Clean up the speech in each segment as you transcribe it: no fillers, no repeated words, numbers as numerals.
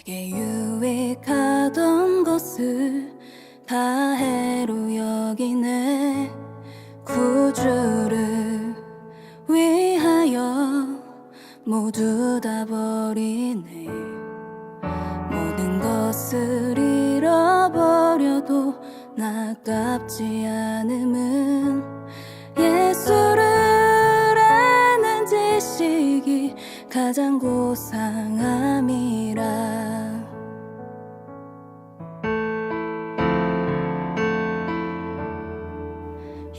내게 유익하던 것을 다 해로 여기네. 구주를 위하여 모두 다 버리네. 모든 것을 잃어버려도 아깝지 않음은 예수를 아는 지식이 가장 고상함이라.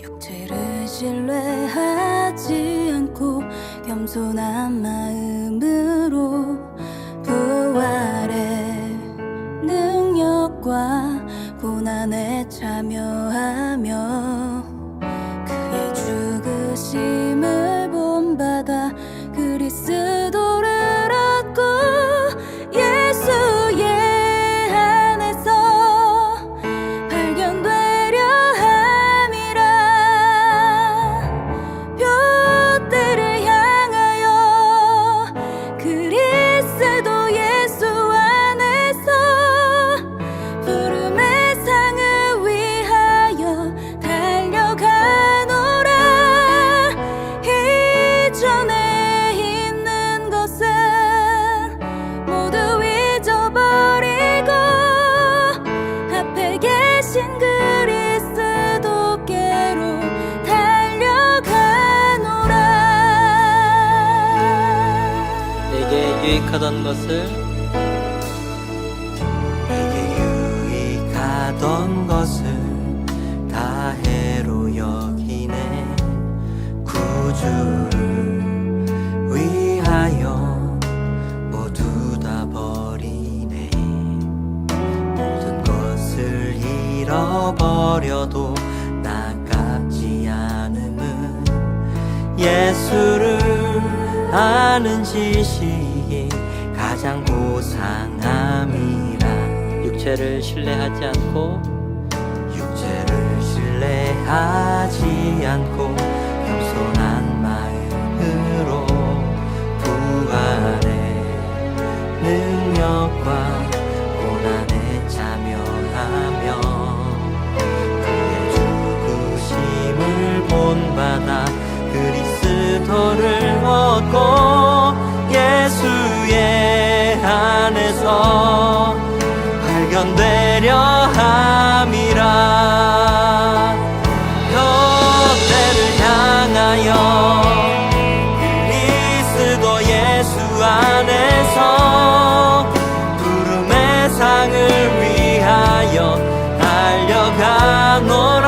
육체를 신뢰하지 않고 겸손한 마음으로 부활의 능력과 고난에 참여하며 그의 죽으심을 본받아 그리스도를 얻고 예수의 안에서 발견되려 함이라. 둯대를 향하여 그리스도 예수 안에서 부름의 상을 위하여 달려가노라. 이전에 있는 것은 모두 잊어버리고 앞에 계신 그리스도께로 달려가노라. 내게 유익하던 것을 다 해로 여기네. 구주를 위하여 모두 다 버리네. 모든 것을 잃어버려도 아깝지 않음은 예수를 아는 지식이 가장 고상함이라. 육체를 신뢰하지 않고 신뢰하지 않고 겸손한 마음으로 부활의 능력과 고난에 참여하며 그의 죽으심을 본받아 그리스도를 얻고 예수의 안에서 발견되려 함이라. 둯대를 향하여 그리스도 예수 안에서 부름의 상을 위하여 달려가노라.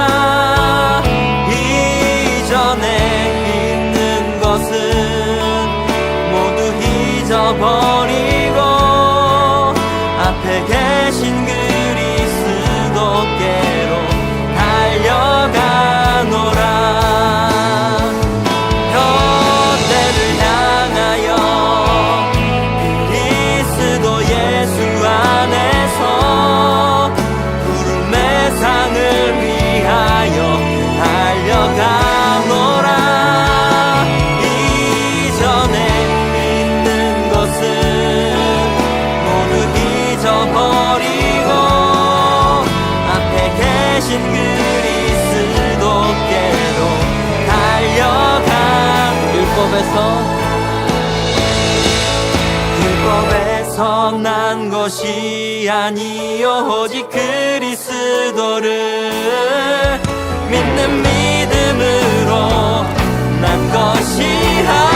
이전에 있는 것은 모두 잊어버리고 앞에 계신 그리스도께로 달려가노라. 둯대를 향하여 그리스도 예수 안에서 부름의 상을 위하여 달려가노라. 이전에 있는 것은 모두 잊어버리고 앞에 계신 그리스도께로 달려가. 율법에서 난 것이 아니요 오직 그리스도를 믿는 믿음으로 난 것이라.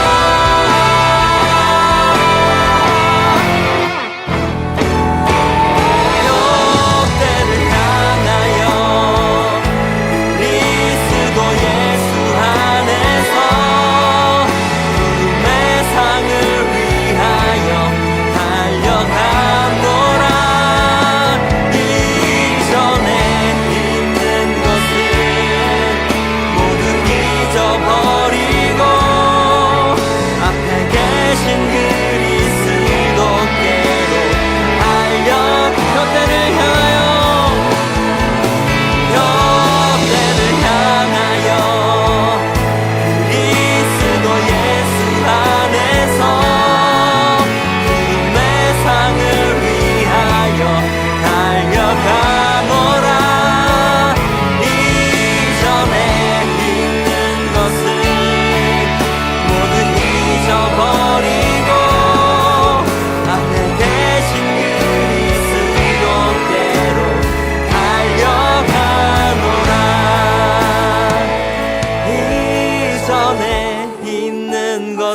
잊어버리고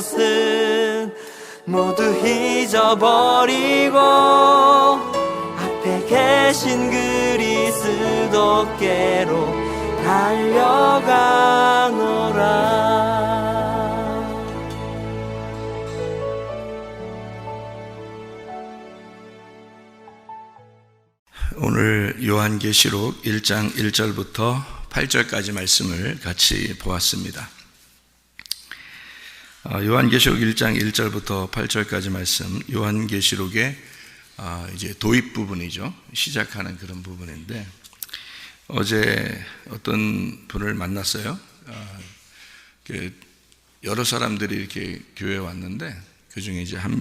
것은 모두 잊어버리고 앞에 계신 그리스도께로 달려가노라. 오늘 요한계시록 1장 1절부터 8절까지 말씀을 같이 보았습니다. 요한계시록 1장 1절부터 8절까지 말씀, 요한계시록의 이제 도입 부분이죠. 시작하는 그런 부분인데, 어제 어떤 분을 만났어요. 여러 사람들이 이렇게 교회에 왔는데, 그 중에 이제 한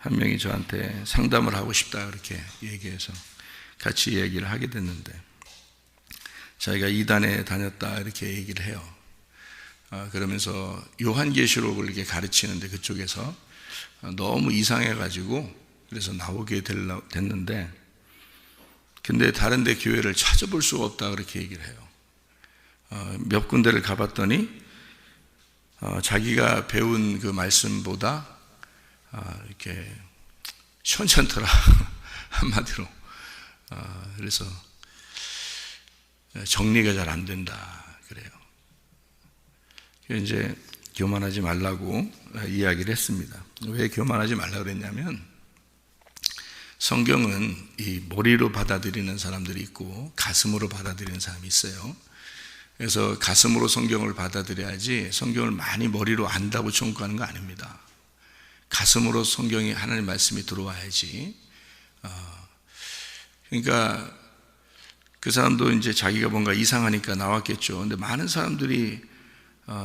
명이 저한테 상담을 하고 싶다 그렇게 얘기해서 같이 얘기를 하게 됐는데, 자기가 이단에 다녔다 이렇게 얘기를 해요. 그러면서 요한계시록을 이렇게 가르치는데 그쪽에서 너무 이상해가지고 그래서 나오게 됐는데, 근데 다른 데 교회를 찾아볼 수가 없다 그렇게 얘기를 해요. 몇 군데를 가봤더니 자기가 배운 그 말씀보다 이렇게 시원찮더라 한마디로. 그래서 정리가 잘 안 된다 그래요. 이제 교만하지 말라고 이야기를 했습니다. 왜 교만하지 말라고 그랬냐면, 성경은 이 머리로 받아들이는 사람들이 있고 가슴으로 받아들이는 사람이 있어요. 그래서 가슴으로 성경을 받아들여야지 성경을 많이 머리로 안다고 청구하는 거 아닙니다. 가슴으로 성경이 하나님 말씀이 들어와야지. 그러니까 그 사람도 이제 자기가 뭔가 이상하니까 나왔겠죠. 근데 많은 사람들이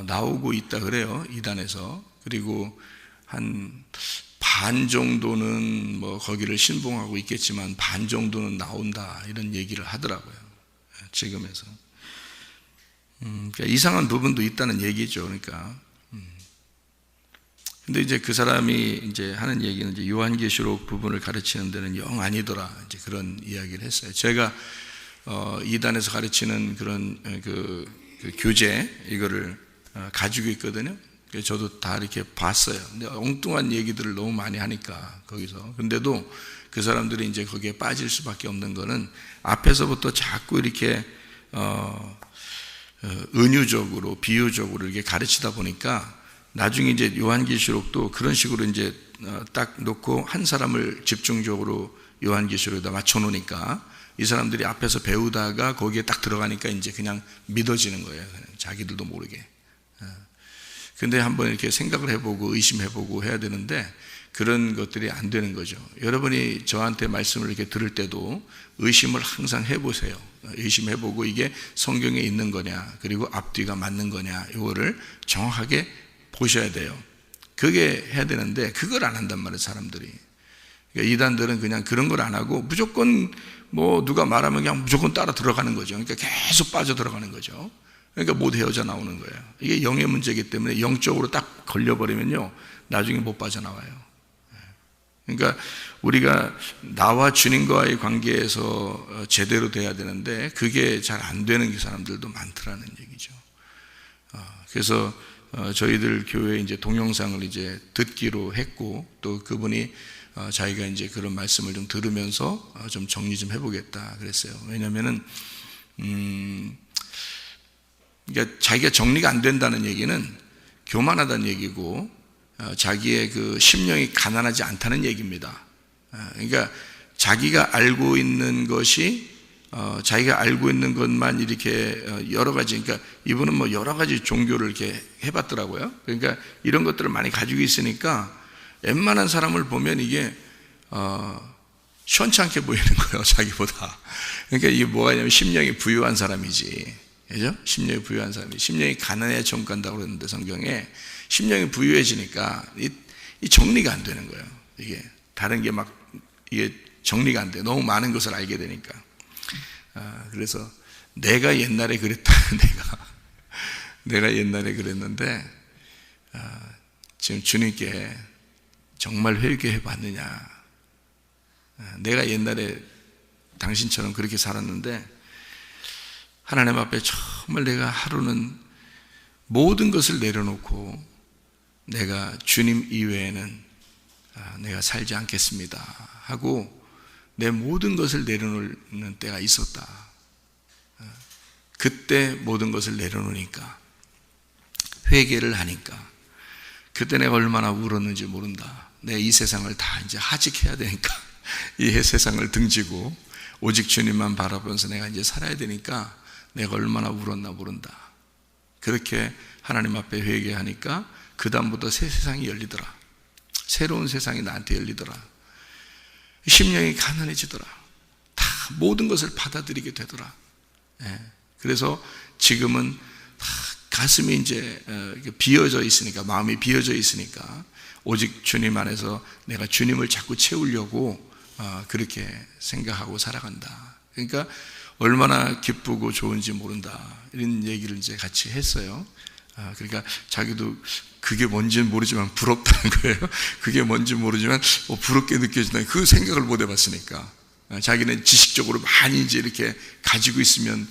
나오고 있다 그래요, 이단에서. 그리고 한 반 정도는 뭐 거기를 신봉하고 있겠지만 반 정도는 나온다 이런 얘기를 하더라고요, 지금에서. 그러니까 이상한 부분도 있다는 얘기죠. 그러니까. 근데 이제 그 사람이 이제 하는 얘기는 이제 요한계시록 부분을 가르치는 데는 영 아니더라, 이제 그런 이야기를 했어요. 제가 이단에서 가르치는 그런 그 교재 이거를 가지고 있거든요. 저도 다 이렇게 봤어요. 근데 엉뚱한 얘기들을 너무 많이 하니까 거기서. 근데도 그 사람들이 이제 거기에 빠질 수밖에 없는 거는 앞에서부터 자꾸 이렇게 은유적으로 비유적으로 이렇게 가르치다 보니까 나중에 이제 요한계시록도 그런 식으로 이제 딱 놓고 한 사람을 집중적으로 요한계시록에다 맞춰 놓으니까 이 사람들이 앞에서 배우다가 거기에 딱 들어가니까 이제 그냥 믿어지는 거예요. 그냥 자기들도 모르게. 근데 한번 이렇게 생각을 해보고 의심해보고 해야 되는데 그런 것들이 안 되는 거죠. 여러분이 저한테 말씀을 이렇게 들을 때도 의심을 항상 해보세요. 의심해보고 이게 성경에 있는 거냐, 그리고 앞뒤가 맞는 거냐, 이거를 정확하게 보셔야 돼요. 그게 해야 되는데 그걸 안 한단 말이에요, 사람들이. 그러니까 이단들은 그냥 그런 걸 안 하고 무조건 뭐 누가 말하면 그냥 무조건 따라 들어가는 거죠. 그러니까 계속 빠져 들어가는 거죠. 그러니까 못 헤어져 나오는 거예요. 이게 영의 문제이기 때문에 영적으로 딱 걸려버리면요, 나중에 못 빠져나와요. 그러니까 우리가 나와 주님과의 관계에서 제대로 돼야 되는데 그게 잘 안 되는 사람들도 많더라는 얘기죠. 그래서 저희들 교회 이제 동영상을 이제 듣기로 했고, 또 그분이 자기가 이제 그런 말씀을 좀 들으면서 좀 정리 좀 해보겠다 그랬어요. 왜냐면은 그러니까 자기가 정리가 안 된다는 얘기는 교만하다는 얘기고, 자기의 그 심령이 가난하지 않다는 얘기입니다. 그러니까 자기가 알고 있는 것이 자기가 알고 있는 것만 이렇게 여러 가지, 그러니까 이분은 뭐 여러 가지 종교를 이렇게 해봤더라고요. 그러니까 이런 것들을 많이 가지고 있으니까 웬만한 사람을 보면 이게 시원찮게 보이는 거예요, 자기보다. 그러니까 이게 뭐가 있냐면 심령이 부유한 사람이지. 그죠? 심령이 부유한 사람이, 심령이 가난해야 천국 간다고 그러는데 성경에 심령이 부유해지니까 이 정리가 안 되는 거예요. 이게 다른 게 막 이게 정리가 안 돼. 너무 많은 것을 알게 되니까. 그래서 내가 옛날에 그랬다. 내가 옛날에 그랬는데 지금 주님께 정말 회개해 봤느냐. 내가 옛날에 당신처럼 그렇게 살았는데 하나님 앞에 정말 내가 하루는 모든 것을 내려놓고 내가 주님 이외에는 내가 살지 않겠습니다 하고 내 모든 것을 내려놓는 때가 있었다. 그때 모든 것을 내려놓으니까, 회개를 하니까, 그때 내가 얼마나 울었는지 모른다. 내 이 세상을 다 이제 하직해야 되니까, 이 세상을 등지고 오직 주님만 바라보면서 내가 이제 살아야 되니까 내가 얼마나 울었나 모른다. 그렇게 하나님 앞에 회개하니까 그 다음부터 새 세상이 열리더라. 새로운 세상이 나한테 열리더라. 심령이 가난해지더라. 다 모든 것을 받아들이게 되더라. 그래서 지금은 다 가슴이 이제 비어져 있으니까, 마음이 비어져 있으니까 오직 주님 안에서 내가 주님을 자꾸 채우려고 그렇게 생각하고 살아간다. 그러니까 얼마나 기쁘고 좋은지 모른다, 이런 얘기를 이제 같이 했어요. 그러니까 자기도 그게 뭔지는 모르지만 부럽다는 거예요. 그게 뭔지 모르지만 부럽게 느껴진다. 그 생각을 못 해봤으니까. 자기는 지식적으로 많이 이제 이렇게 가지고 있으면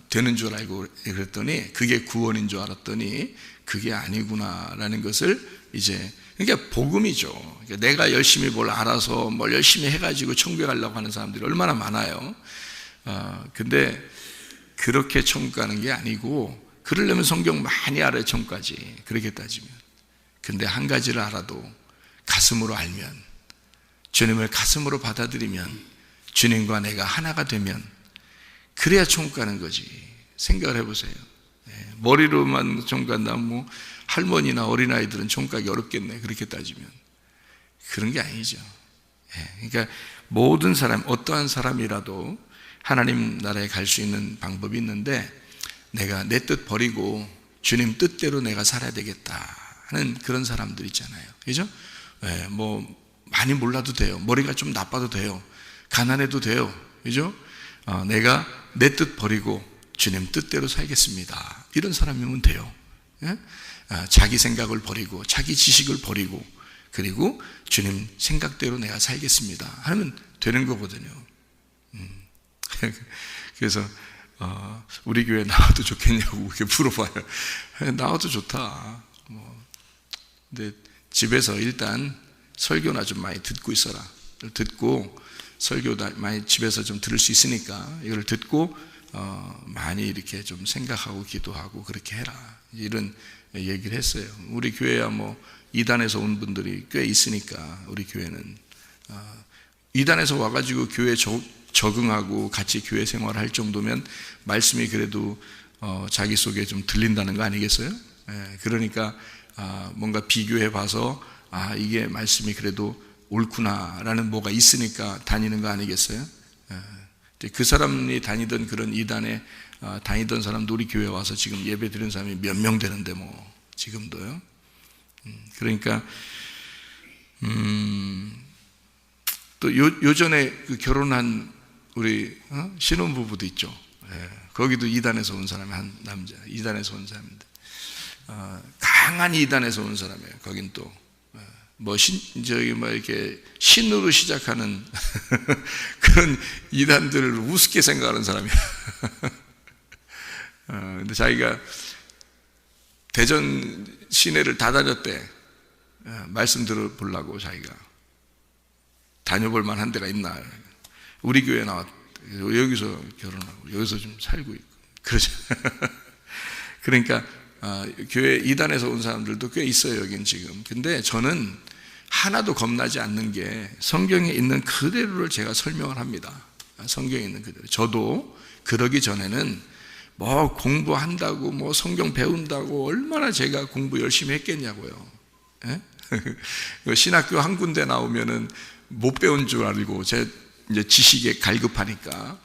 되는 줄 알고 그랬더니, 그게 구원인 줄 알았더니 그게 아니구나라는 것을 이제, 그러니까 복음이죠. 그러니까 내가 열심히 뭘 알아서 뭘 열심히 해가지고 천국에 가려고 하는 사람들이 얼마나 많아요. 근데 그렇게 천국 가는 게 아니고, 그러려면 성경 많이 알아야 천국 가지, 그렇게 따지면. 근데 한 가지를 알아도 가슴으로 알면, 주님을 가슴으로 받아들이면, 주님과 내가 하나가 되면, 그래야 천국 가는 거지. 생각을 해보세요. 머리로만 천국 간다면 뭐 할머니나 어린아이들은 천국 가기 어렵겠네, 그렇게 따지면. 그런 게 아니죠. 그러니까 모든 사람, 어떠한 사람이라도 하나님 나라에 갈 수 있는 방법이 있는데, 내가 내 뜻 버리고 주님 뜻대로 내가 살아야 되겠다 하는 그런 사람들 있잖아요. 그죠? 뭐 많이 몰라도 돼요. 머리가 좀 나빠도 돼요. 가난해도 돼요. 그죠? 내가 내 뜻 버리고 주님 뜻대로 살겠습니다, 이런 사람이면 돼요. 자기 생각을 버리고 자기 지식을 버리고, 그리고 주님 생각대로 내가 살겠습니다 하면 되는 거거든요. 그래서 우리 교회 나와도 좋겠냐고 이렇게 물어봐요. 나와도 좋다. 근데 집에서 일단 설교나 좀 많이 듣고 있어라. 듣고 설교도 많이 집에서 좀 들을 수 있으니까 이걸 듣고 많이 이렇게 좀 생각하고 기도하고 그렇게 해라, 이런 얘기를 했어요. 우리 교회야 뭐 이단에서 온 분들이 꽤 있으니까, 우리 교회는 이단에서 와가지고 교회 적응하고 같이 교회 생활을 할 정도면 말씀이 그래도 자기 속에 좀 들린다는 거 아니겠어요? 그러니까 뭔가 비교해 봐서 이게 말씀이 그래도 옳구나라는 뭐가 있으니까 다니는 거 아니겠어요? 그 사람이 다니던 그런 이단에 다니던 사람도 우리 교회 와서 지금 예배 드리는 사람이 몇 명 되는데 뭐 지금도요. 그러니까 또 요전에 그 결혼한 우리 신혼부부도 있죠. 거기도 이단에서 온 사람이 한 남자, 이단에서 온 사람인데 강한 이단에서 온 사람이에요. 거긴 또 뭐 이렇게 신으로 시작하는 그런 이단들을 우습게 생각하는 사람이야. 근데 자기가 대전 시내를 다 다녔대. 말씀 들어보려고 자기가 다녀볼 만한 데가 있나. 우리 교회 나왔, 여기서 결혼하고 여기서 좀 살고 있고 그러죠. 그러니까 교회 이단에서 온 사람들도 꽤 있어요, 여긴 지금. 근데 저는 하나도 겁나지 않는 게 성경에 있는 그대로를 제가 설명을 합니다. 성경에 있는 그대로. 저도 그러기 전에는 뭐 공부한다고 뭐 성경 배운다고 얼마나 제가 공부 열심히 했겠냐고요. 신학교 한 군데 나오면은 못 배운 줄 알고 제 이제 지식에 갈급하니까,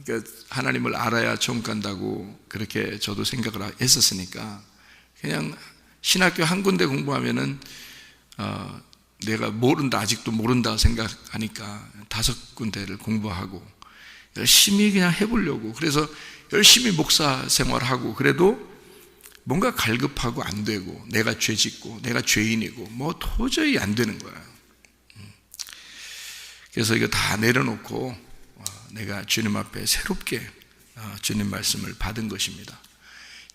그러니까 하나님을 알아야 천국 간다고 그렇게 저도 생각을 했었으니까, 그냥 신학교 한 군데 공부하면은 내가 모른다, 아직도 모른다 생각하니까 5군데를 공부하고 열심히 그냥 해보려고. 그래서 열심히 목사 생활하고, 그래도 뭔가 갈급하고 안 되고, 내가 죄 짓고 내가 죄인이고 뭐 도저히 안 되는 거야. 그래서 이거 다 내려놓고 내가 주님 앞에 새롭게 주님 말씀을 받은 것입니다.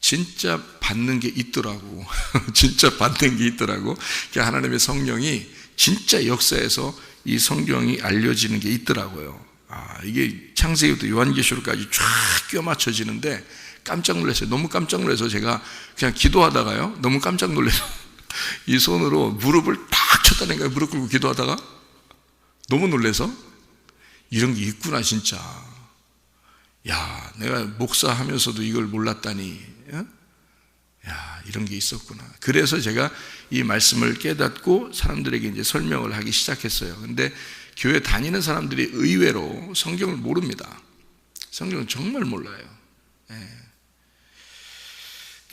진짜 받는 게 있더라고. 진짜 받는 게 있더라고. 하나님의 성령이 진짜 역사에서 이 성경이 알려지는 게 있더라고요. 이게 창세기부터 요한계시록까지 쫙 껴 맞춰지는데 깜짝 놀랐어요. 너무 깜짝 놀라서 제가 그냥 기도하다가요, 너무 깜짝 놀라서 이 손으로 무릎을 딱 쳤다는 거예요. 무릎 꿇고 기도하다가 너무 놀라서 이런 게 있구나 진짜. 야, 내가 목사하면서도 이걸 몰랐다니. 야, 이런 게 있었구나. 그래서 제가 이 말씀을 깨닫고 사람들에게 이제 설명을 하기 시작했어요. 근데 교회 다니는 사람들이 의외로 성경을 모릅니다. 성경을 정말 몰라요.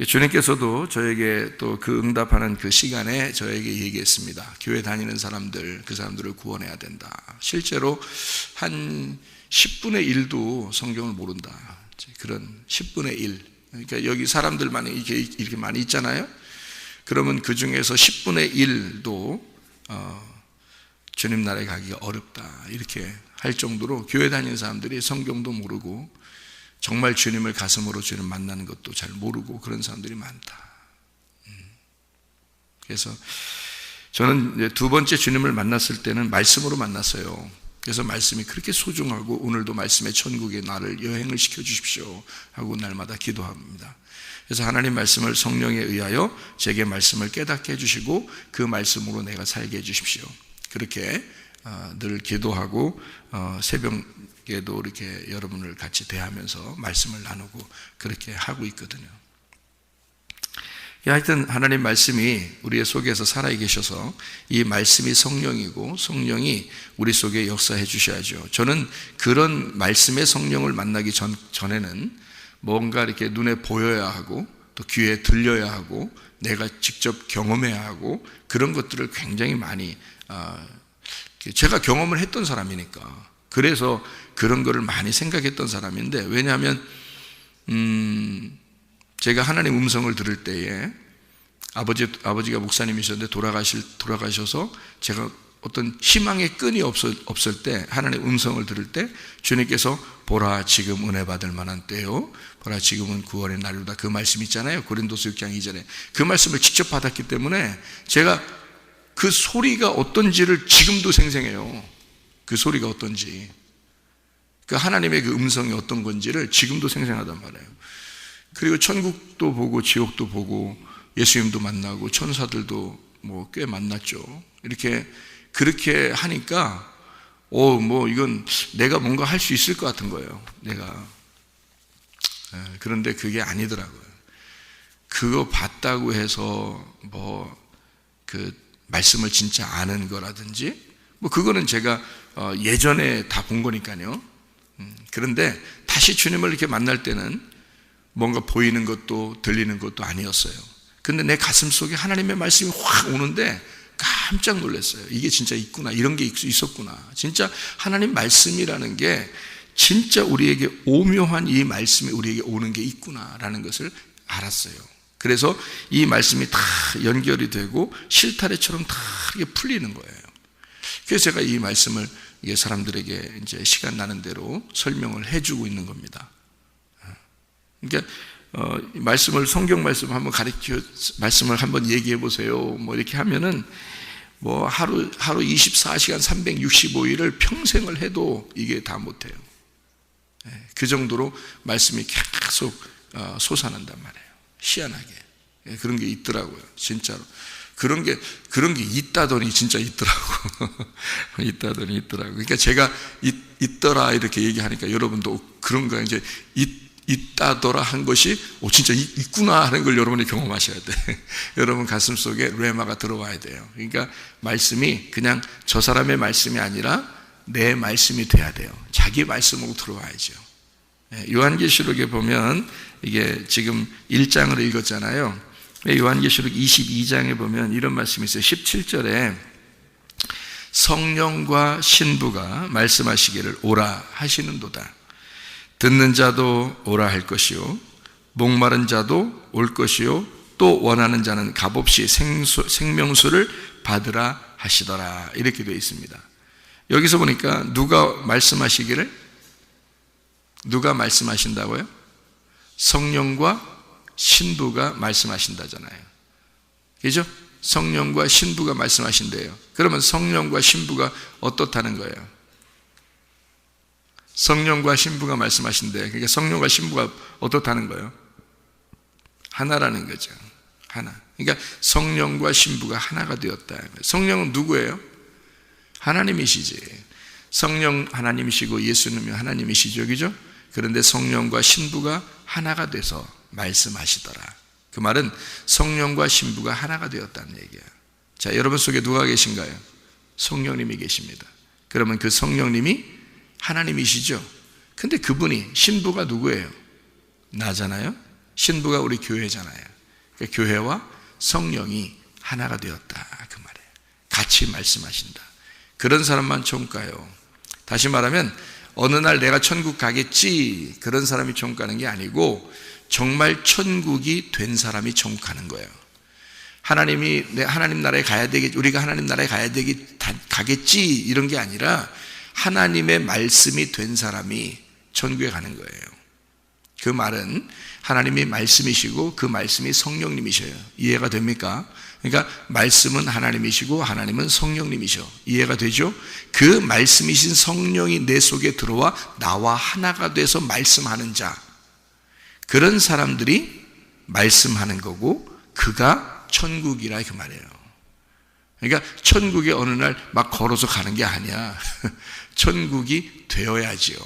주님께서도 저에게 또 그 응답하는 그 시간에 저에게 얘기했습니다. 교회 다니는 사람들, 그 사람들을 구원해야 된다. 실제로 한 10분의 1도 성경을 모른다. 그런 10분의 1. 그러니까 여기 사람들만 이렇게 많이 있잖아요. 그러면 그 중에서 10분의 1도 주님 나라에 가기가 어렵다. 이렇게 할 정도로 교회 다니는 사람들이 성경도 모르고 정말 주님을 가슴으로 주님 만나는 것도 잘 모르고 그런 사람들이 많다. 그래서 저는 이제 두 번째 주님을 만났을 때는 말씀으로 만났어요. 그래서 말씀이 그렇게 소중하고 오늘도 말씀의 천국에 나를 여행을 시켜주십시오 하고 날마다 기도합니다. 그래서 하나님 말씀을 성령에 의하여 제게 말씀을 깨닫게 해주시고 그 말씀으로 내가 살게 해주십시오. 그렇게 늘 기도하고 새벽에도 이렇게 여러분을 같이 대하면서 말씀을 나누고 그렇게 하고 있거든요. 하여튼 하나님 말씀이 우리 속에서 살아계셔서 이 말씀이 성령이고 성령이 우리 속에 역사해 주셔야죠. 저는 그런 말씀의 성령을 만나기 전에는 뭔가 이렇게 눈에 보여야 하고 또 귀에 들려야 하고 내가 직접 경험해야 하고 그런 것들을 굉장히 많이 제가 경험을 했던 사람이니까 그래서 그런 거를 많이 생각했던 사람인데 왜냐하면 제가 하나님 음성을 들을 때에 아버지가 목사님이셨는데 돌아가셔서 제가 어떤 희망의 끈이 없을 때 하나님의 음성을 들을 때 주님께서 보라 지금 은혜 받을 만한 때요 보라 지금은 구원의 날이다 그 말씀 있잖아요. 고린도서 6장 2절에 그 말씀을 직접 받았기 때문에 제가 그 소리가 어떤지를 지금도 생생해요. 그 소리가 어떤지 그 하나님의 그 음성이 어떤 건지를 지금도 생생하단 말이에요. 그리고 천국도 보고 지옥도 보고 예수님도 만나고 천사들도 뭐 꽤 만났죠. 이렇게 그렇게 하니까 뭐 이건 내가 뭔가 할 수 있을 것 같은 거예요. 내가 그런데 그게 아니더라고요. 그거 봤다고 해서 뭐 그 말씀을 진짜 아는 거라든지 뭐 그거는 제가 예전에 다 본 거니까요. 그런데 다시 주님을 이렇게 만날 때는 뭔가 보이는 것도 들리는 것도 아니었어요. 근데 내 가슴 속에 하나님의 말씀이 확 오는데 깜짝 놀랐어요. 이게 진짜 있구나. 이런 게 있었구나. 진짜 하나님 말씀이라는 게 진짜 우리에게 오묘한 이 말씀이 우리에게 오는 게 있구나라는 것을 알았어요. 그래서 이 말씀이 다 연결이 되고 실타래처럼 다 이렇게 풀리는 거예요. 그래서 제가 이 말씀을 사람들에게 이제 시간 나는 대로 설명을 해주고 있는 겁니다. 그러니까 말씀을 성경 말씀 한번 말씀을 한번 얘기해 보세요. 뭐 이렇게 하면은 뭐 하루 24시간 365일을 평생을 해도 이게 다 못해요. 그 정도로 말씀이 계속 솟아난단 말이에요. 희한하게 그런 게 있더라고요. 진짜로 그런 게 있다더니 진짜 있더라고. 있다더니 있더라고. 그러니까 제가 있더라 이렇게 얘기하니까 여러분도 그런 거 이제 있다더라 한 것이 진짜 있구나 하는 걸 여러분이 경험하셔야 돼. 여러분 가슴 속에 레마가 들어와야 돼요. 그러니까 말씀이 그냥 저 사람의 말씀이 아니라 내 말씀이 돼야 돼요. 자기 말씀으로 들어와야죠. 요한계시록에 보면 이게 지금 1장을 읽었잖아요. 요한계시록 22장에 보면 이런 말씀이 있어요. 17절에 성령과 신부가 말씀하시기를 오라 하시는도다. 듣는 자도 오라 할 것이요 목마른 자도 올 것이요 또 원하는 자는 값없이 생명수를 받으라 하시더라. 이렇게 되어 있습니다. 여기서 보니까 누가 말씀하시기를 누가 말씀하신다고요? 성령과 신부가 말씀하신다잖아요. 그죠? 성령과 신부가 말씀하신대요. 그러면 성령과 신부가 어떻다는 거예요? 성령과 신부가 말씀하신대. 그러니까 성령과 신부가 어떻다는 거예요? 하나라는 거죠. 하나. 그러니까 성령과 신부가 하나가 되었다. 성령은 누구예요? 하나님이시지. 성령 하나님이시고 예수님이 하나님이시죠. 그죠? 그런데 성령과 신부가 하나가 돼서 말씀하시더라. 그 말은 성령과 신부가 하나가 되었다는 얘기예요. 자, 여러분 속에 누가 계신가요? 성령님이 계십니다. 그러면 그 성령님이 하나님이시죠. 근데 그분이, 신부가 누구예요? 나잖아요. 신부가 우리 교회잖아요. 그러니까 교회와 성령이 하나가 되었다 그 말이에요. 같이 말씀하신다. 그런 사람만 천국 가요. 다시 말하면 어느 날 내가 천국 가겠지, 그런 사람이 천국 가는 게 아니고 정말 천국이 된 사람이 천국 가는 거예요. 하나님이 하나님 나라에 가야 되겠지, 우리가 하나님 나라에 가겠지 이런 게 아니라 하나님의 말씀이 된 사람이 천국에 가는 거예요. 그 말은 하나님이 말씀이시고 그 말씀이 성령님이셔요. 이해가 됩니까? 그러니까 말씀은 하나님이시고 하나님은 성령님이셔. 이해가 되죠? 그 말씀이신 성령이 내 속에 들어와 나와 하나가 돼서 말씀하는 자, 그런 사람들이 말씀하는 거고 그가 천국이라 그 말이에요. 그러니까 천국에 어느 날 막 걸어서 가는 게 아니야. 천국이 되어야지요,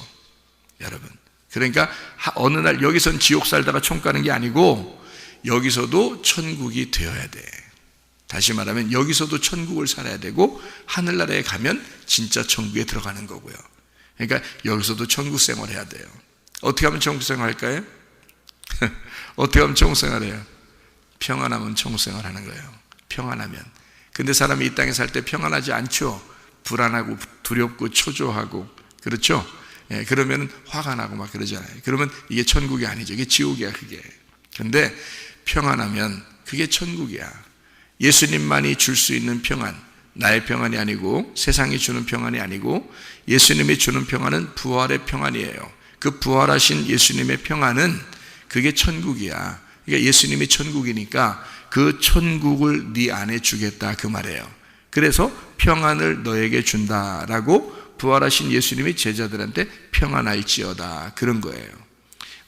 여러분. 그러니까 어느 날 여기선 지옥 살다가 천국 가는 게 아니고 여기서도 천국이 되어야 돼. 다시 말하면 여기서도 천국을 살아야 되고 하늘나라에 가면 진짜 천국에 들어가는 거고요. 그러니까 여기서도 천국 생활해야 돼요. 어떻게 하면 천국 생활할까요? 어떻게 하면 천국 생활해요? 평안하면 천국 생활하는 거예요. 평안하면. 근데 사람이 이 땅에 살 때 평안하지 않죠. 불안하고 두렵고 초조하고, 그렇죠? 예, 그러면 화가 나고 막 그러잖아요. 그러면 이게 천국이 아니죠. 이게 지옥이야, 그게. 근데 평안하면 그게 천국이야. 예수님만이 줄 수 있는 평안, 나의 평안이 아니고 세상이 주는 평안이 아니고 예수님이 주는 평안은 부활의 평안이에요. 그 부활하신 예수님의 평안은 그게 천국이야. 그러니까 예수님이 천국이니까 그 천국을 네 안에 주겠다 그 말이에요. 그래서 평안을 너에게 준다라고 부활하신 예수님이 제자들한테 평안할지어다 그런 거예요.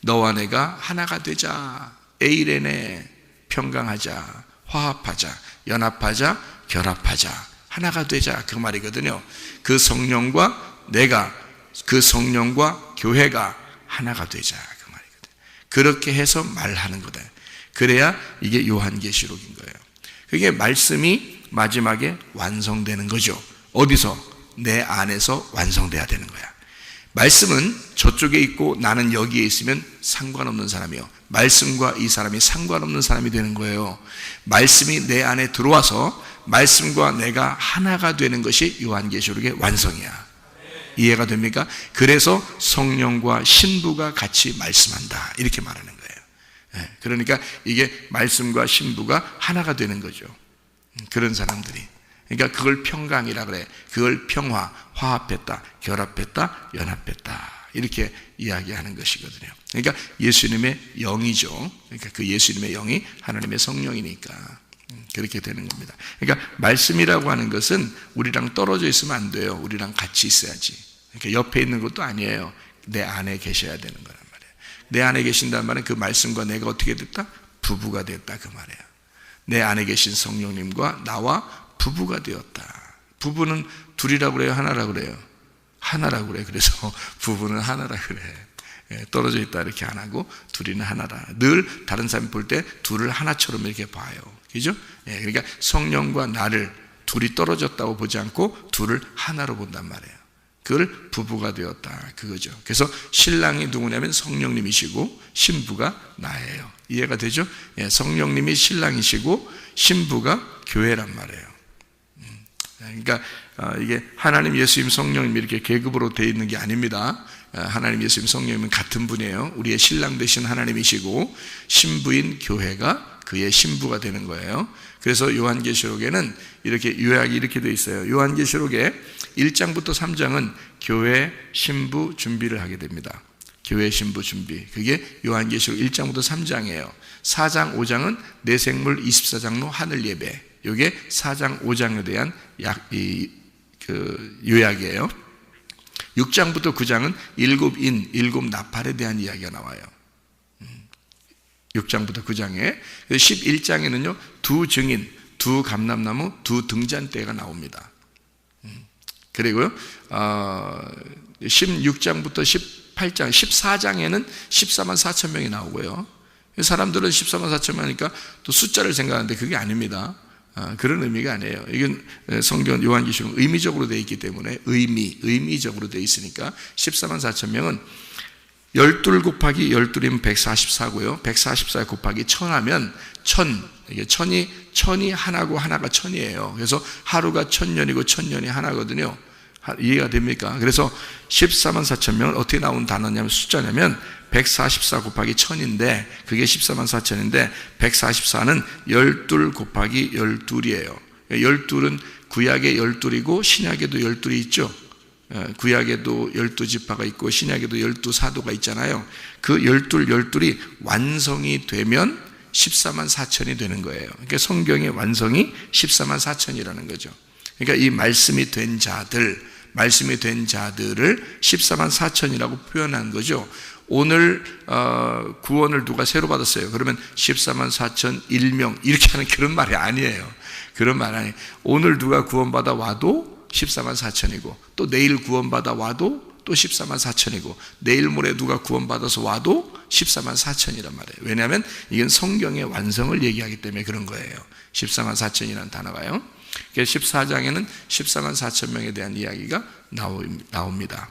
너와 내가 하나가 되자, 에이레네, 평강하자, 화합하자, 연합하자, 결합하자, 하나가 되자 그 말이거든요. 그 성령과 내가, 그 성령과 교회가 하나가 되자 그 말이거든요. 그렇게 해서 말하는 거다. 그래야 이게 요한계시록인 거예요. 그게 말씀이 마지막에 완성되는 거죠. 어디서? 내 안에서 완성돼야 되는 거야. 말씀은 저쪽에 있고 나는 여기에 있으면 상관없는 사람이요. 말씀과 이 사람이 상관없는 사람이 되는 거예요. 말씀이 내 안에 들어와서 말씀과 내가 하나가 되는 것이 요한계시록의 완성이야. 이해가 됩니까? 그래서 성령과 신부가 같이 말씀한다 이렇게 말하는 거예요. 그러니까 이게 말씀과 신부가 하나가 되는 거죠. 그런 사람들이. 그러니까 그걸 평강이라 그래. 그걸 평화, 화합했다, 결합했다, 연합했다 이렇게 이야기하는 것이거든요. 그러니까 예수님의 영이죠. 그러니까 그 예수님의 영이 하나님의 성령이니까 그렇게 되는 겁니다. 그러니까 말씀이라고 하는 것은 우리랑 떨어져 있으면 안 돼요. 우리랑 같이 있어야지. 그러니까 옆에 있는 것도 아니에요. 내 안에 계셔야 되는 거란 말이에요. 내 안에 계신다는 말은 그 말씀과 내가 어떻게 됐다? 부부가 됐다 그 말이에요. 내 안에 계신 성령님과 나와 부부가 되었다. 부부는 둘이라고 그래요? 하나라고 그래요? 하나라고 그래. 그래서 부부는 하나라고 그래. 떨어져 있다 이렇게 안 하고 둘이는 하나라. 늘 다른 사람이 볼 때 둘을 하나처럼 이렇게 봐요. 그죠? 그러니까 성령과 나를 둘이 떨어졌다고 보지 않고 둘을 하나로 본단 말이에요. 그걸 부부가 되었다 그거죠. 그래서 신랑이 누구냐면 성령님이시고 신부가 나예요. 이해가 되죠? 성령님이 신랑이시고 신부가 교회란 말이에요. 그러니까 이게 하나님, 예수님, 성령님 이렇게 계급으로 되어 있는 게 아닙니다. 하나님, 예수님, 성령님은 같은 분이에요. 우리의 신랑 되신 하나님이시고 신부인 교회가 그의 신부가 되는 거예요. 그래서 요한계시록에는 이렇게 요약이 이렇게 되어 있어요. 요한계시록에 1장부터 3장은 교회 신부 준비를 하게 됩니다. 교회 신부 준비. 그게 요한계시록 1장부터 3장이에요. 4장, 5장은 내생물 24장로 하늘 예배. 이게 4장, 5장에 대한 요약이에요. 6장부터 9장은 7인, 7나팔에 대한 이야기가 나와요. 6장부터 9장에. 11장에는요, 2 증인, 2 감람나무, 2 등잔대가 나옵니다. 그리고요, 16장부터 18장, 14장에는 14만 4천 명이 나오고요. 사람들은 14만 4천 명이니까 또 숫자를 생각하는데 그게 아닙니다. 그런 의미가 아니에요. 이건 성경 요한계시록 의미적으로 되어 있기 때문에 의미적으로 되어 있으니까 14만 4천 명은 12 곱하기 12이면 144고요. 144 곱하기 1000 하면 1000, 이게 천이 하나고 하나가 천이에요. 그래서 하루가 1000년이고 1000년이 하나거든요. 이해가 됩니까? 그래서 14만 4천 명은 어떻게 나온 단어냐면 숫자냐면 144 곱하기 1000인데 그게 14만 4천인데 144는 12 곱하기 12이에요. 12은 구약의 12이고 신약에도 12이 있죠. 구약에도 12지파가 있고 신약에도 12사도가 있잖아요. 그 12이 완성이 되면 14만 4천이 되는 거예요. 그러니까 성경의 완성이 14만 4천이라는 거죠. 그러니까 이 말씀이 된 자들을 14만 4천이라고 표현한 거죠. 오늘 구원을 누가 새로 받았어요. 그러면 14만 4천 1명 이렇게 하는 그런 말이 아니에요. 그런 말 아니에요. 오늘 누가 구원받아 와도 14만 4천이고 또 내일 구원받아 와도 또 14만 4천이고 내일 모레 누가 구원받아서 와도 14만 4천이란 말이에요. 왜냐하면 이건 성경의 완성을 얘기하기 때문에 그런 거예요. 14만 4천이라는 단어가요. 그래서 14장에는 14만 4천 명에 대한 이야기가 나옵니다.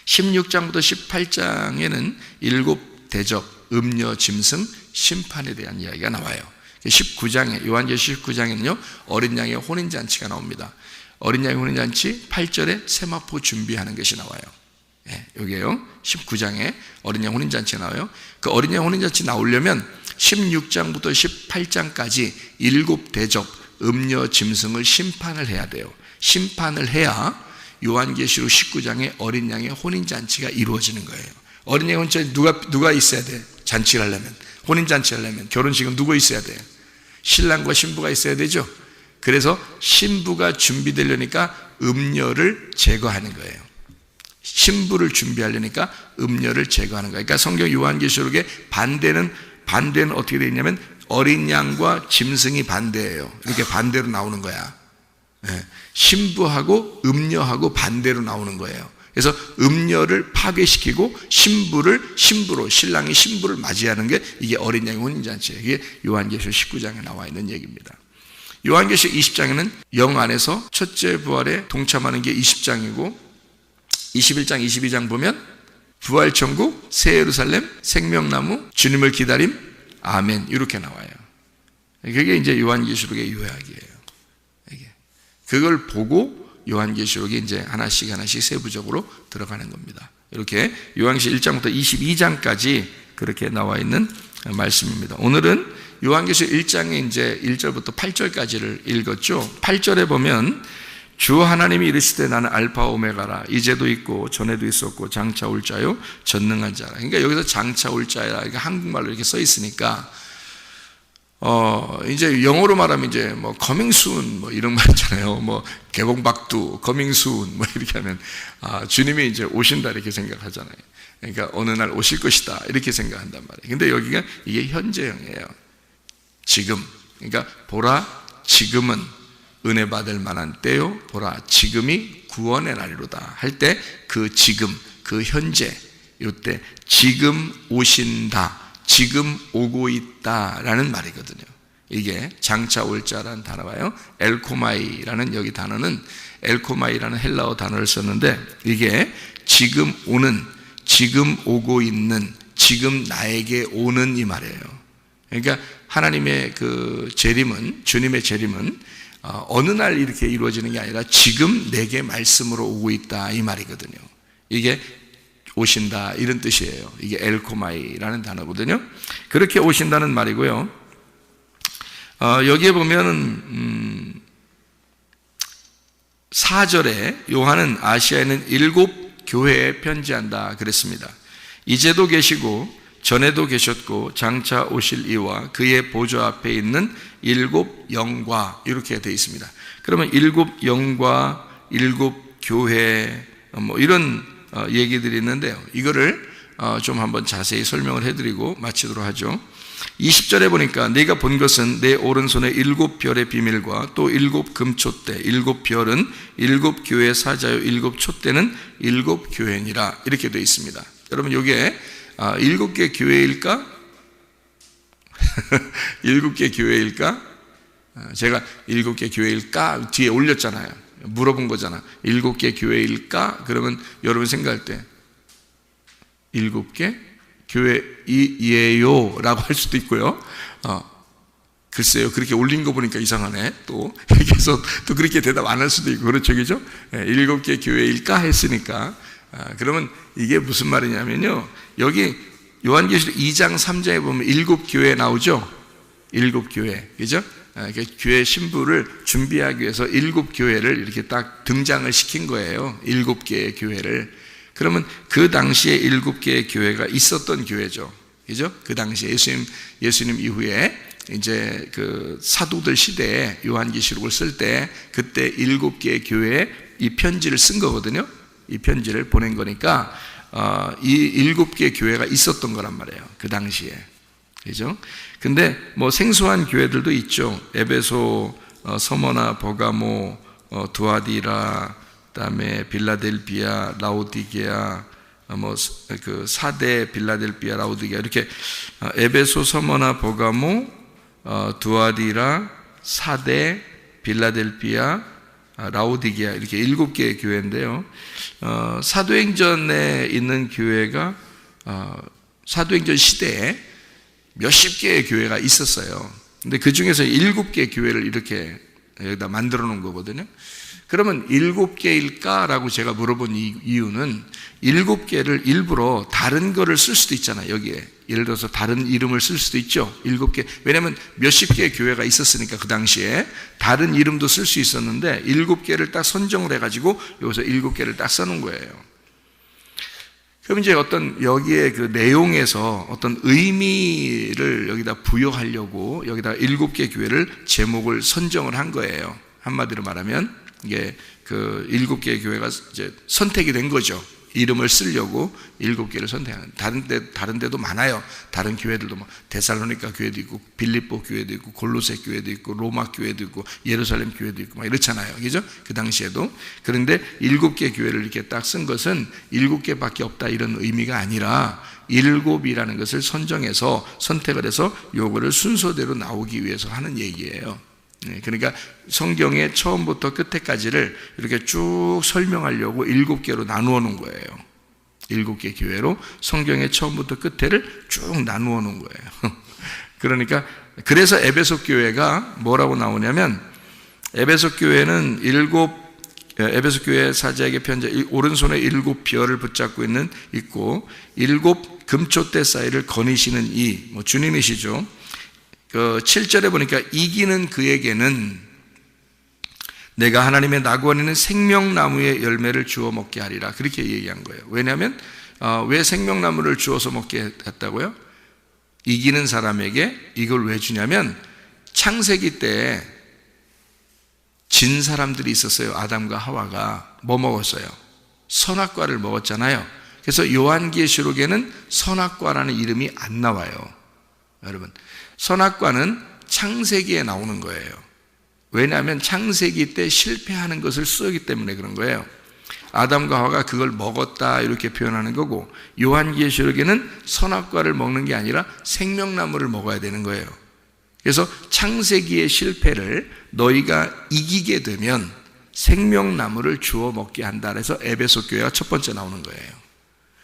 16장부터 18장에는 7 대접, 음녀, 짐승, 심판에 대한 이야기가 나와요. 19장에 요한계시록 19장에는요 어린 양의 혼인잔치가 나옵니다. 어린 양의 혼인잔치 8절에 세마포 준비하는 것이 나와요. 여기에요. 19장에 어린 양 혼인잔치가 나와요. 그 어린 양 혼인잔치 나오려면 16장부터 18장까지 7 대접, 음녀, 짐승을 심판을 해야 돼요. 심판을 해야 요한계시록 19장에 어린 양의 혼인잔치가 이루어지는 거예요. 어린 양의 혼인잔치 누가 있어야 돼? 잔치를 하려면, 혼인잔치 하려면 결혼식은 누구 있어야 돼? 신랑과 신부가 있어야 되죠. 그래서 신부가 준비되려니까 음녀를 제거하는 거예요. 신부를 준비하려니까 음녀를 제거하는 거예요. 그러니까 성경 요한계시록의 반대는 어떻게 되어 있냐면 어린 양과 짐승이 반대예요. 이렇게 반대로 나오는 거야. 신부하고 음녀하고 반대로 나오는 거예요. 그래서 음녀를 파괴시키고 신부로 신랑이 신부를 맞이하는 게 이게 어린 양의 혼인잔치예요. 이게 요한계시록 19장에 나와 있는 얘기입니다. 요한계시록 20장에는 영 안에서 첫째 부활에 동참하는 게 20장이고 21장, 22장 보면 부활천국, 새 예루살렘, 생명나무, 주님을 기다림, 아멘 이렇게 나와요. 그게 이제 요한계시록의 요약이에요. 그걸 보고 요한계시록이 이제 하나씩 세부적으로 들어가는 겁니다. 이렇게 요한계시록 1장부터 22장까지 그렇게 나와 있는 말씀입니다. 오늘은 요한계시록 1장에 이제 1절부터 8절까지를 읽었죠. 8절에 보면 주 하나님이 이르시되 나는 알파 오메가라 이제도 있고 전에도 있었고 장차 올 자요 전능한 자라. 그러니까 여기서 장차 올 자라 이렇게 한국말로 이렇게 써 있으니까 이제 영어로 말하면 이제 뭐 coming soon 뭐 이런 말 있잖아요. 뭐 개봉박두 coming soon 뭐 이렇게 하면 주님이 이제 오신다 이렇게 생각하잖아요. 그러니까 어느 날 오실 것이다 이렇게 생각한단 말이에요. 근데 여기가 이게 현재형이에요. 지금. 그러니까 보라 지금은 은혜 받을 만한 때요. 보라 지금이 구원의 날이로다 할 때 그 지금 그 현재 이때 지금 오신다. 지금 오고 있다라는 말이거든요. 이게 장차 올 자라는 단어가요. 엘코마이라는 여기 단어는 엘코마이라는 헬라어 단어를 썼는데 이게 지금 오는, 지금 오고 있는, 지금 나에게 오는 이 말이에요. 그러니까 하나님의 그 재림은, 주님의 재림은 어느 날 이렇게 이루어지는 게 아니라 지금 내게 말씀으로 오고 있다 이 말이거든요. 이게 오신다 이런 뜻이에요. 이게 엘코마이라는 단어거든요. 그렇게 오신다는 말이고요. 여기에 보면은 4절에 요한은 아시아에 있는 7 교회에 편지한다 그랬습니다. 이제도 계시고 전에도 계셨고 장차 오실 이와 그의 보좌 앞에 있는 일곱 영과 이렇게 되어 있습니다. 그러면 일곱 영과 일곱 교회 뭐 이런 얘기들이 있는데요. 이거를 좀 한번 자세히 설명을 해드리고 마치도록 하죠. 20절에 보니까 내가 본 것은 내 오른손에 일곱 별의 비밀과 또 일곱 금촛대, 일곱 별은 일곱 교회의 사자요 일곱 촛대는 일곱 교회니라 이렇게 되어 있습니다. 여러분 이게 일곱 개 교회일까? 일곱 개 교회일까? 제가 일곱 개 교회일까? 뒤에 올렸잖아요. 물어본 거잖아. 일곱 개 교회일까? 그러면 여러분 생각할 때 일곱 개 교회이에요 라고 할 수도 있고요. 글쎄요, 그렇게 올린 거 보니까 이상하네. 또 그래서 또 그렇게 대답 안 할 수도 있고 그렇죠, 그죠? 일곱 개 교회일까 했으니까. 그러면 이게 무슨 말이냐면요, 여기 요한계시록 2장 3장에 보면 일곱 교회 나오죠. 일곱 교회, 그죠? 교회 신부를 준비하기 위해서 일곱 교회를 이렇게 딱 등장을 시킨 거예요. 일곱 개의 교회를. 그러면 그 당시에 일곱 개의 교회가 있었던 교회죠. 그죠? 그 당시에 예수님 이후에 이제 그 사도들 시대에 요한계시록을 쓸 때 그때 일곱 개의 교회에 이 편지를 쓴 거거든요. 이 편지를 보낸 거니까 이 일곱 개의 교회가 있었던 거란 말이에요. 그 당시에. 그죠? 근데 뭐 생소한 교회들도 있죠. 에베소, 서머나, 버가모, 두아디라, 그다음에 빌라델비아, 라오디게아, 뭐 그 사대, 빌라델비아, 라오디게아 이렇게 에베소, 서머나, 버가모, 두아디라, 사대, 빌라델비아, 라오디게아 이렇게 일곱 개의 교회인데요. 사도행전에 있는 교회가 사도행전 시대에 몇십 개의 교회가 있었어요. 근데 그 중에서 일곱 개의 교회를 이렇게 여기다 만들어 놓은 거거든요. 그러면 일곱 개일까라고 제가 물어본 이유는 일곱 개를 일부러 다른 거를 쓸 수도 있잖아요. 여기에 예를 들어서 다른 이름을 쓸 수도 있죠. 일곱 개. 왜냐하면 몇십 개의 교회가 있었으니까 그 당시에 다른 이름도 쓸 수 있었는데 일곱 개를 딱 선정을 해가지고 여기서 일곱 개를 딱 써놓은 거예요. 그럼 이제 어떤 여기에 그 내용에서 어떤 의미를 여기다 부여하려고 여기다 일곱 개 교회를 제목을 선정을 한 거예요. 한마디로 말하면 이게 그 일곱 개의 교회가 이제 선택이 된 거죠. 이름을 쓰려고 일곱 개를 선택하는. 다른 데도 많아요. 다른 교회들도 뭐 데살로니가 교회도 있고 빌립보 교회도 있고 골로새 교회도 있고 로마 교회도 있고 예루살렘 교회도 있고 막 이렇잖아요. 그죠? 그 당시에도. 그런데 일곱 개 교회를 이렇게 딱 쓴 것은 일곱 개밖에 없다 이런 의미가 아니라 일곱이라는 것을 선정해서 선택을 해서 요거를 순서대로 나오기 위해서 하는 얘기예요. 그러니까 성경의 처음부터 끝에까지를 이렇게 쭉 설명하려고 일곱 개로 나누어 놓은 거예요. 일곱 개 교회로 성경의 처음부터 끝에를 쭉 나누어 놓은 거예요. 그러니까 그래서 에베소 교회가 뭐라고 나오냐면 에베소 교회는 에베소 교회 사자에게 편지 오른손에 일곱 별을 붙잡고 있고 일곱 금촛대 사이를 거니시는 뭐 주님이시죠. 7절에 보니까 이기는 그에게는 내가 하나님의 낙원에는 생명나무의 열매를 주워 먹게 하리라 그렇게 얘기한 거예요. 왜냐하면 왜 생명나무를 주워서 먹게 했다고요? 이기는 사람에게 이걸 왜 주냐면 창세기 때 진 사람들이 있었어요. 아담과 하와가 뭐 먹었어요? 선악과를 먹었잖아요. 그래서 요한계시록에는 선악과라는 이름이 안 나와요. 여러분, 선악과는 창세기에 나오는 거예요. 왜냐하면 창세기 때 실패하는 것을 쓰기 때문에 그런 거예요. 아담과 하와가 그걸 먹었다 이렇게 표현하는 거고 요한계시록에는 선악과를 먹는 게 아니라 생명나무를 먹어야 되는 거예요. 그래서 창세기의 실패를 너희가 이기게 되면 생명나무를 주워 먹게 한다 그래서 에베소 교회가 첫 번째 나오는 거예요.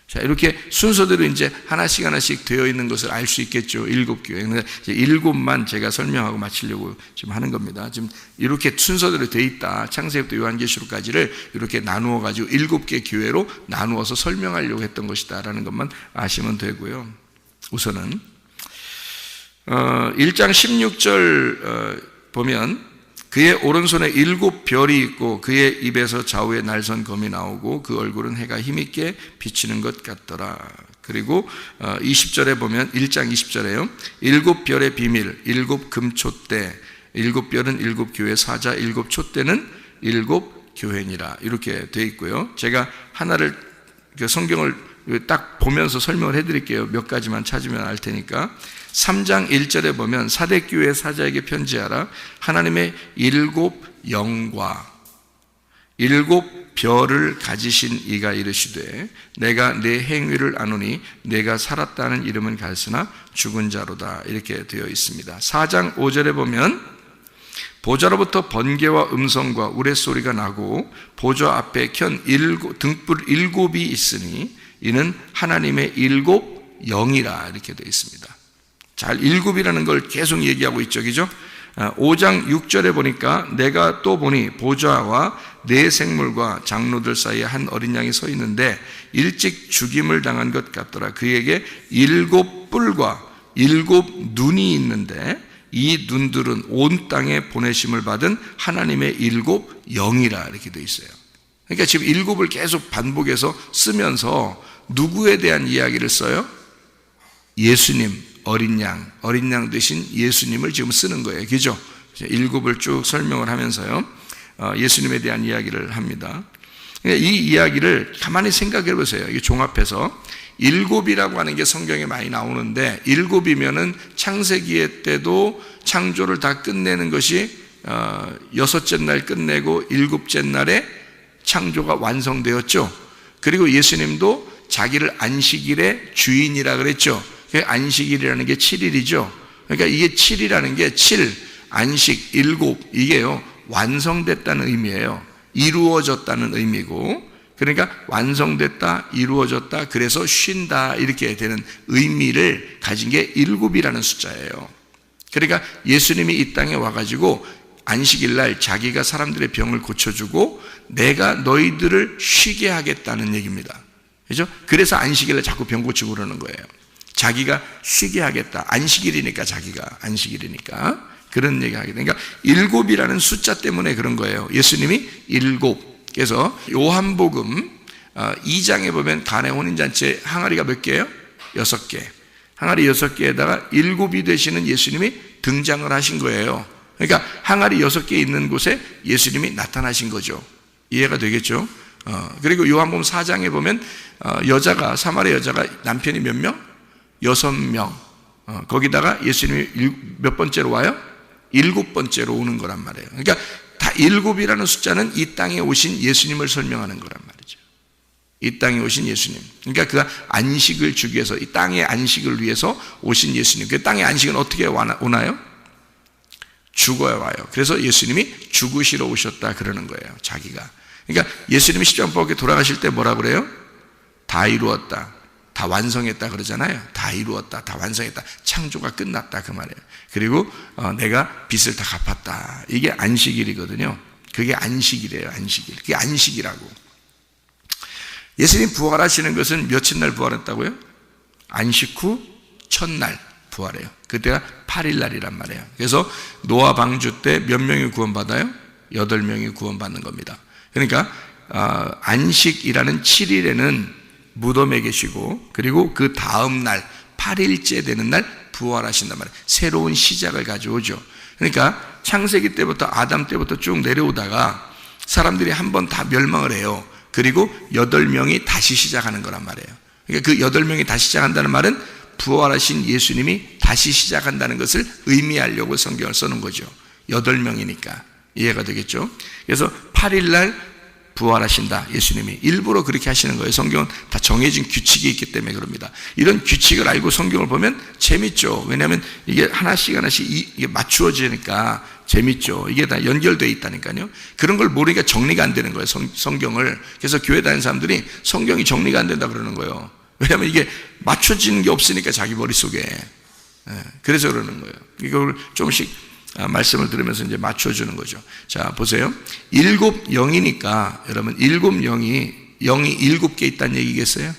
자, 이렇게 순서대로 이제 하나씩 되어 있는 것을 알 수 있겠죠. 일곱 교회. 그러니까 이제 일곱만 제가 설명하고 마치려고 지금 하는 겁니다. 지금 이렇게 순서대로 되어 있다. 창세기부터 요한계시록까지를 이렇게 나누어 가지고 일곱 개 교회로 나누어서 설명하려고 했던 것이다라는 것만 아시면 되고요. 우선은 1장 16절 보면 그의 오른손에 7 별이 있고 그의 입에서 좌우에 날선 검이 나오고 그 얼굴은 해가 힘있게 비치는 것 같더라. 그리고 20절에 보면 1장 20절에요. 7 별의 비밀, 7 금촛대, 7 별은 7 교회 사자, 7 촛대는 7 교회니라. 이렇게 되어 있고요. 제가 하나를 성경을 딱 보면서 설명을 해드릴게요. 몇 가지만 찾으면 알 테니까. 3장 1절에 보면 사대교회 사자에게 편지하라. 하나님의 7 영과 7 별을 가지신 이가 이르시되 내가 내 행위를 아노니 내가 살았다는 이름은 갈쓰나 죽은 자로다. 이렇게 되어 있습니다. 4장 5절에 보면 보좌로부터 번개와 음성과 우레소리가 나고 보좌 앞에 켠 등불 7이 있으니 이는 하나님의 7 영이라. 이렇게 되어 있습니다. 잘 7이라는 걸 계속 얘기하고 있죠, 그죠? 5장 6절에 보니까 내가 또 보니 보좌와 네 생물과 장로들 사이에 한 어린 양이 서 있는데 일찍 죽임을 당한 것 같더라. 그에게 7 뿔과 7 눈이 있는데 이 눈들은 온 땅에 보내심을 받은 하나님의 7 영이라. 이렇게 되어 있어요. 그러니까 지금 7을 계속 반복해서 쓰면서 누구에 대한 이야기를 써요? 예수님, 어린 양 되신 예수님을 지금 쓰는 거예요. 그죠? 7을 쭉 설명을 하면서요. 예수님에 대한 이야기를 합니다. 이 이야기를 가만히 생각해 보세요. 이게 종합해서 7이라고 하는 게 성경에 많이 나오는데 7이면은 창세기 때도 창조를 다 끝내는 것이 6째 날 끝내고 7째 날에 창조가 완성되었죠. 그리고 예수님도 자기를 안식일의 주인이라 그랬죠. 안식일이라는 게 7일이죠. 그러니까 이게 7이라는 게 7, 안식, 7 이게요 완성됐다는 의미예요. 이루어졌다는 의미고, 그러니까 완성됐다, 이루어졌다, 그래서 쉰다 이렇게 되는 의미를 가진 게 7이라는 숫자예요. 그러니까 예수님이 이 땅에 와가지고 안식일 날 자기가 사람들의 병을 고쳐주고 내가 너희들을 쉬게 하겠다는 얘기입니다. 그죠? 그래서 안식일 날 자꾸 병 고치고 그러는 거예요. 자기가 쉬게 하겠다. 안식일이니까 자기가 안식일이니까 그런 얘기 하게 되니까 7이라는 숫자 때문에 그런 거예요. 예수님이 7. 그래서 요한복음 2장에 보면 가나의 혼인잔치에 항아리가 몇 개예요? 6개. 항아리 6개에다가 7이 되시는 예수님이 등장을 하신 거예요. 그러니까 항아리 6개 있는 곳에 예수님이 나타나신 거죠. 이해가 되겠죠? 그리고 요한복음 4장에 보면 사마리아 여자가 남편이 몇 명? 6명. 거기다가 예수님이 몇 번째로 와요? 7번째로 오는 거란 말이에요. 그러니까 다 7이라는 숫자는 이 땅에 오신 예수님을 설명하는 거란 말이죠. 이 땅에 오신 예수님. 그러니까 그가 안식을 주기 위해서, 이 땅의 안식을 위해서 오신 예수님. 그 땅의 안식은 어떻게 오나요? 죽어야 와요. 그래서 예수님이 죽으시러 오셨다 그러는 거예요. 자기가. 그러니까 예수님이 십자가에 돌아가실 때 뭐라 그래요? 다 이루었다. 다 완성했다 그러잖아요. 다 이루었다, 다 완성했다, 창조가 끝났다 그 말이에요. 그리고 내가 빚을 다 갚았다. 이게 안식일이거든요. 그게 안식일이에요. 안식일. 그게 안식이라고. 예수님 부활하시는 것은 며칠 날 부활했다고요? 안식 후 첫날 부활해요. 그때가 8일 날이란 말이에요. 그래서 노아 방주 때 몇 명이 구원받아요? 8명이 구원받는 겁니다. 그러니까 안식이라는 7일에는 무덤에 계시고, 그리고 그 다음 날 8일째 되는 날 부활하신단 말이에요. 새로운 시작을 가져오죠. 그러니까 창세기 때부터 아담 때부터 쭉 내려오다가 사람들이 한 번 다 멸망을 해요. 그리고 8명이 다시 시작하는 거란 말이에요. 그러니까 그 8명이 다시 시작한다는 말은 부활하신 예수님이 다시 시작한다는 것을 의미하려고 성경을 써놓은 거죠. 8명이니까 이해가 되겠죠. 그래서 8일 날 부활하신다. 예수님이 일부러 그렇게 하시는 거예요. 성경은 다 정해진 규칙이 있기 때문에 그럽니다. 이런 규칙을 알고 성경을 보면 재밌죠. 왜냐하면 이게 하나씩 이게 맞추어지니까 재밌죠. 이게 다 연결되어 있다니까요. 그런 걸 모르니까 정리가 안 되는 거예요. 성경을. 그래서 교회 다니는 사람들이 성경이 정리가 안 된다 그러는 거예요. 왜냐하면 이게 맞춰지는 게 없으니까 자기 머릿속에. 그래서 그러는 거예요. 이걸 조금씩 말씀을 들으면서 이제 맞춰주는 거죠. 자, 보세요. 7 영이니까 여러분 7 영이 7개 있다는 얘기겠어요?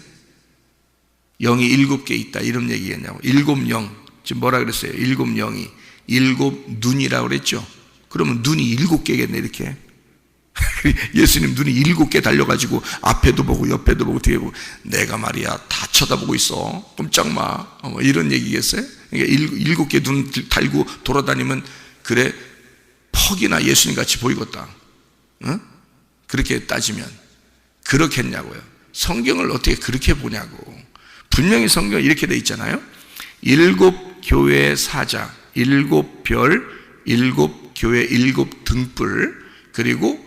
0이 7개 있다 이런 얘기겠냐고. 7 영. 지금 뭐라 그랬어요? 7 영이 7 눈이라고 그랬죠. 그러면 눈이 7개겠네 이렇게. 예수님 눈이 7개 달려가지고 앞에도 보고 옆에도 보고 뒤에 보고 내가 말이야 다 쳐다보고 있어 꼼짝 마 이런 얘기겠어요? 그러니까 7개 눈 달고 돌아다니면 그래 퍽이나 예수님 같이 보이겠다. 응? 그렇게 따지면 그렇겠냐고요. 성경을 어떻게 그렇게 보냐고. 분명히 성경에 이렇게 돼 있잖아요. 7 교회의 사자, 7별, 7 교회 7 등불, 그리고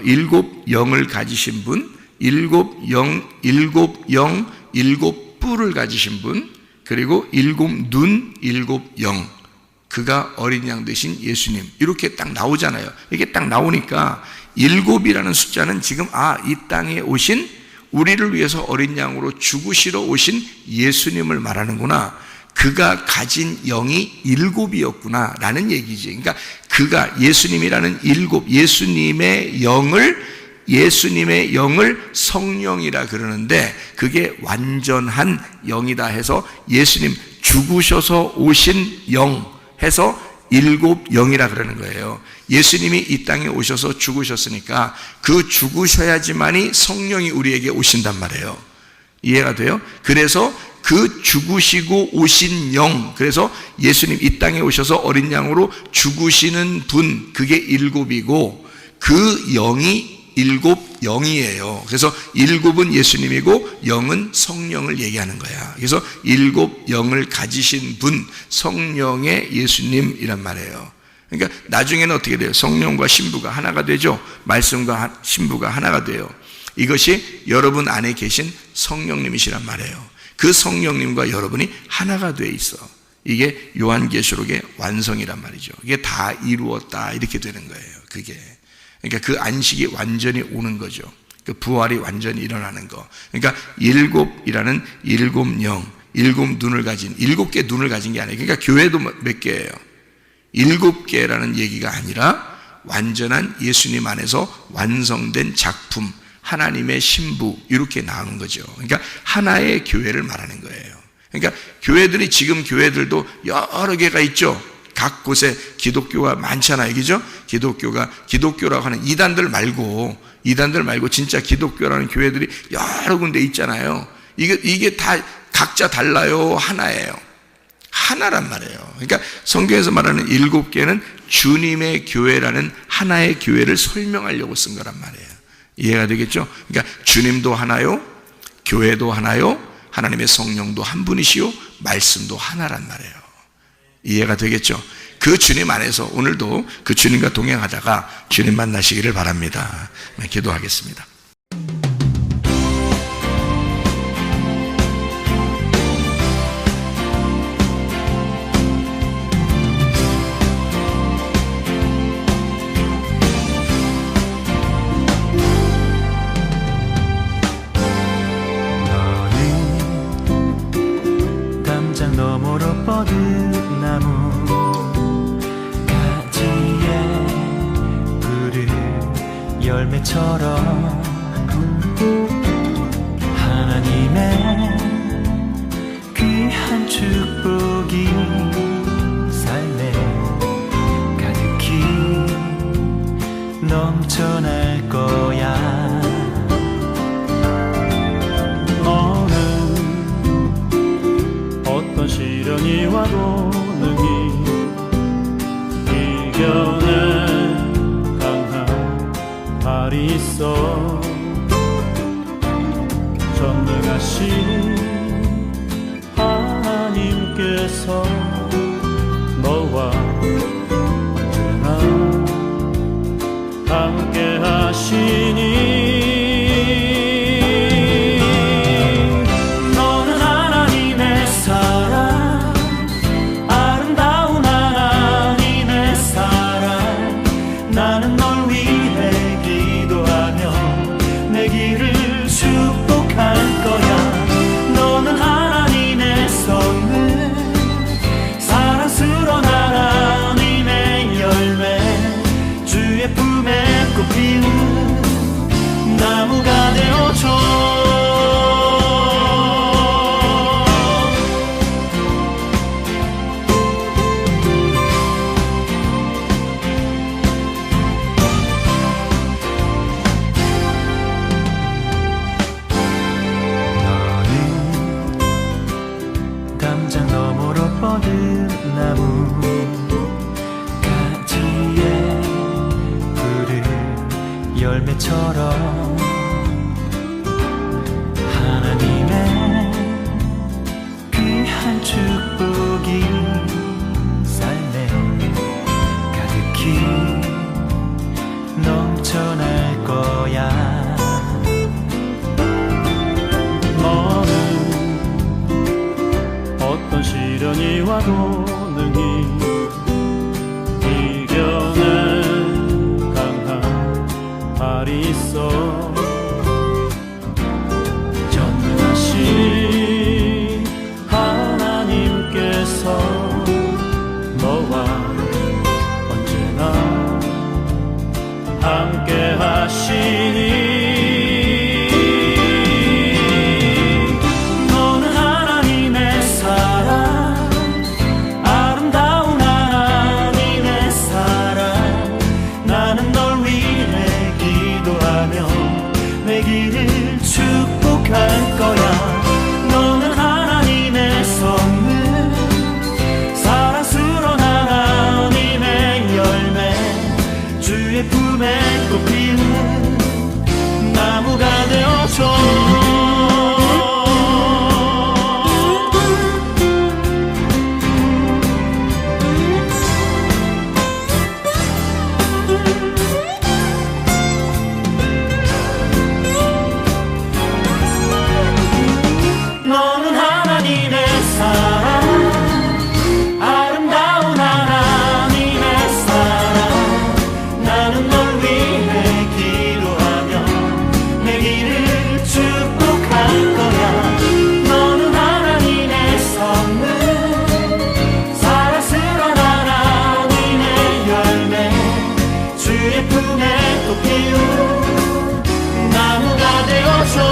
7 영을 가지신 분, 7 영, 7 뿔을 가지신 분, 그리고 7 눈, 7 영, 그가 어린 양 되신 예수님, 이렇게 딱 나오잖아요. 이게 딱 나오니까 7이라는 숫자는 지금 이 땅에 오신 우리를 위해서 어린 양으로 죽으시러 오신 예수님을 말하는구나. 그가 가진 영이 7이었구나 라는 얘기지. 그러니까 그가 예수님이라는 7, 예수님의 영을 성령이라 그러는데 그게 완전한 영이다 해서 예수님 죽으셔서 오신 영 해서 7 영이라 그러는 거예요. 예수님이 이 땅에 오셔서 죽으셨으니까 그 죽으셔야지만이 성령이 우리에게 오신단 말이에요. 이해가 돼요? 그래서 그 죽으시고 오신 영, 그래서 예수님 이 땅에 오셔서 어린 양으로 죽으시는 분, 그게 7이고 그 영이 7 영이에요. 그래서 7은 예수님이고 영은 성령을 얘기하는 거야. 그래서 7 영을 가지신 분, 성령의 예수님이란 말이에요. 그러니까 나중에는 어떻게 돼요? 성령과 신부가 하나가 되죠. 말씀과 신부가 하나가 돼요. 이것이 여러분 안에 계신 성령님이시란 말이에요. 그 성령님과 여러분이 하나가 돼 있어. 이게 요한계시록의 완성이란 말이죠. 이게 다 이루었다 이렇게 되는 거예요. 그게 그러니까 그 안식이 완전히 오는 거죠. 그 부활이 완전히 일어나는 거. 그러니까 7이라는 7 영, 7 눈을 가진 7개 눈을 가진 게 아니에요. 그러니까 교회도 몇 개예요? 7개라는 얘기가 아니라 완전한 예수님 안에서 완성된 작품, 하나님의 신부 이렇게 나오는 거죠. 그러니까 하나의 교회를 말하는 거예요. 그러니까 교회들이 지금 교회들도 여러 개가 있죠. 각 곳에 기독교가 많잖아요. 그죠? 기독교라고 하는 이단들 말고 진짜 기독교라는 교회들이 여러 군데 있잖아요. 이게 다 각자 달라요. 하나예요. 하나란 말이에요. 그러니까 성경에서 말하는 7개는 주님의 교회라는 하나의 교회를 설명하려고 쓴 거란 말이에요. 이해가 되겠죠? 그러니까 주님도 하나요, 교회도 하나요, 하나님의 성령도 한 분이시요, 말씀도 하나란 말이에요. 이해가 되겠죠? 그 주님 안에서 오늘도 그 주님과 동행하다가 주님 만나시기를 바랍니다. 네, 기도하겠습니다. 너머로 뻗은 나무 가지에 푸른 열매처럼 하나님의 귀한 축복이 삶에 가득히 넘쳐날 거야. 어떤 시련이 와도 능히 이겨낼 강한 발이 있어. 전능하신 하나님께서 너와 언제나 함께 하시니 나무가 되어줘. 열매처럼 하나님의 귀한 축복이 삶에 가득히 넘쳐날 거야. 너는 어떤 시련이 와도 능히 이겨낸 강한 발이 있어. 전능하신 하나님께서 너와 언제나 함께 하시니 축복할 거야. 너는 하나님의 선물, 사랑스러운 하나님의 열매, 주의 품에 꽃피는 나무가 되어줘. 주의 품에 꽃 피운 나무가 되어줘.